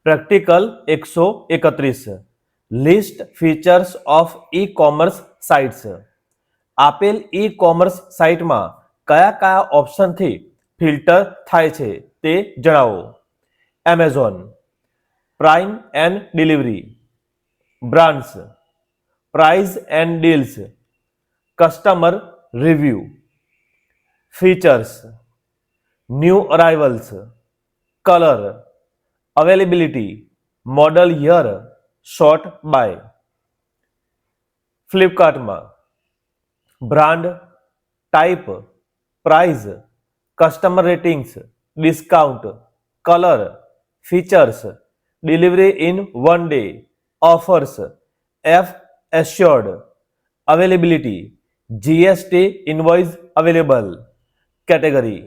Practical 131 list features of E commerce sites. આપેલ e commerce સાઇટમાં કયા કયા ઓપ્શનથી ફિલ્ટર થાય છે તે જણાવો. Amazon, prime and delivery, brands, price and deals, customer review, features, new arrivals, colour, availability, model year, sort by. ફ્લિપકાર્ટમાં brand, type, price, customer ratings, discount, colour, features, delivery in 1 day, offers, F assured, availability, GST invoice available, category.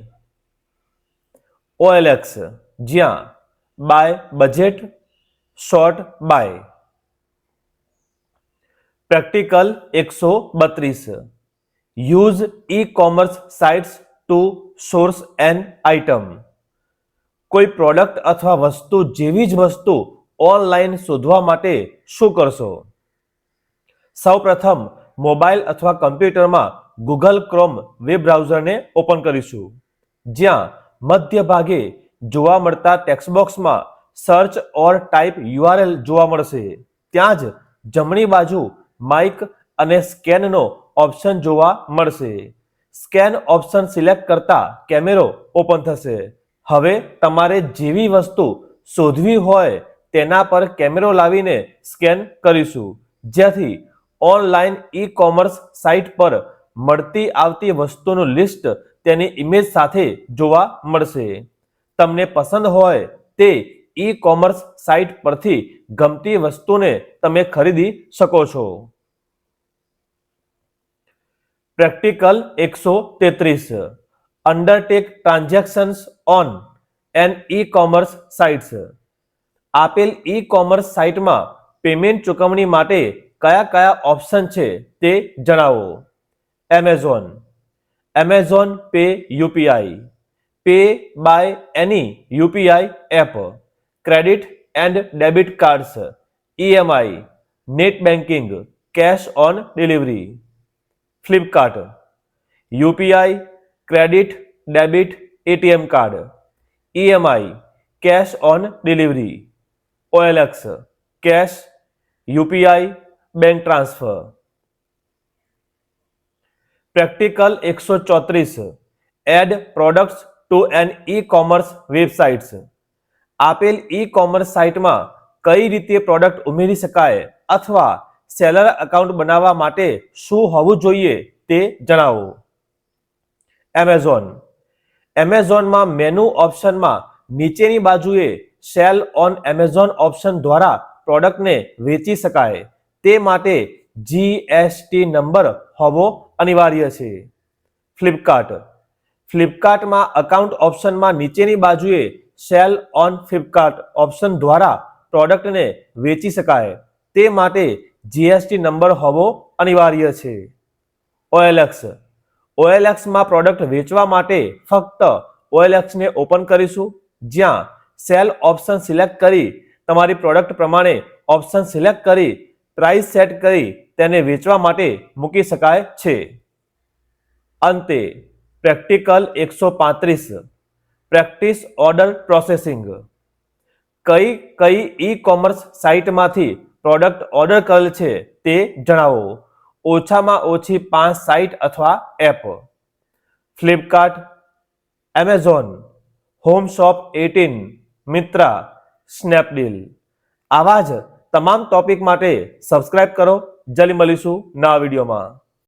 OLX જ્યાં buy budget, sort by. Practical 132 use e commerce sites to source an item. કોઈ product અથવા વસ્તુ જેવી જ વસ્તુ online શોધવા માટે શું કરશો? સૌપ્રથમ મોબાઈલ અથવા કમ્પ્યુટરમાં ગૂગલ ક્રોમ વેબ બ્રાઉઝરને ઓપન કરીશું, જ્યાં મધ્ય ભાગે જોવા મળતા ટેક્સ્ટ બોક્સમાં સર્ચ ઓર ટાઈપ URL જોવા મળશે. ત્યાં જ જમણી બાજુ માઇક અને સ્કેનનો ઓપ્શન જોવા મળશે. સ્કેન ઓપ્શન સિલેક્ટ કરતા કેમેરો ઓપન થશે. હવે તમારે જેવી વસ્તુ શોધવી હોય તેના પર કેમેરો લાવીને સ્કેન કરીશું, જેથી ઓનલાઈન ઈ કોમર્સ સાઇટ પર મળતી આવતી વસ્તુનું લિસ્ટ તેની ઇમેજ સાથે જોવા મળશે. તમને પસંદ હોય તે ઈ કોમર્સ સાઇટ પરથી ગમતી વસ્તુને તમે ખરીદી શકો છો. Practical 133 undertake transactions on an e commerce sites. આપેલ ઈ કોમર્સ સાઇટમાં પેમેન્ટ ચૂકવણી માટે કયા કયા ઓપ્શન છે તે જણાવો. Amazon, Amazon Pay UPI, pay by any UPI app, credit and debit cards, EMI, net banking, cash on delivery. Flipkart UPI, credit, debit, ATM card, EMI, cash on delivery. OLX cash, UPI, bank transfer. Practical 134 add products to an e commerce websites. આપેલ e commerce સાઇટમાં કઈ રીતે product ઉમેરી શકાય અથવા seller account બનાવવા માટે શું હોવું જોઈએ તે જણાવો. એમેઝોન, એમેઝોનમાં મેનુ ઓપ્શનમાં નીચેની બાજુએ સેલ ઓન એમેઝોન ઓપ્શન દ્વારા પ્રોડક્ટને વેચી શકાય તે માટે GST નંબર હોવો અનિવાર્ય છે. ફ્લિપકાર્ટ, ફ્લિપકાર્ટમાં અકાઉન્ટ ઓપ્શનમાં નીચેની બાજુએ સેલ ઓન ફ્લિપકાર્ટ ઓપ્શન દ્વારા પ્રોડક્ટને વેચી શકાય તે માટે GST નંબર હોવો અનિવાર્ય છે. OLX, OLXમાં પ્રોડક્ટ વેચવા માટે ફક્ત OLXને ઓપન કરીશું, જ્યાં સેલ ઓપ્શન સિલેક્ટ કરી તમારી પ્રોડક્ટ પ્રમાણે ઓપ્શન સિલેક્ટ કરી પ્રાઇસ સેટ કરી તેને વેચવા માટે મૂકી શકાય છે. અંતે પ્રેક્ટિકલ 135 પ્રેક્ટિસ ઓર્ડર પ્રોસેસિંગ. કઈ કઈ ઈ કોમર્સ સાઇટમાંથી પ્રોડક્ટ ઓર્ડર કરેલ છે તે જણાવો. ઓછામાં ઓછી 5 સાઇટ અથવા app. Flipkart, Amazon, home shop 18, Mitra, Snapdeal. આવા જ તમામ ટોપિક માટે સબસ્ક્રાઇબ કરો. જલ્દી મળીશું નવા વિડીયોમાં.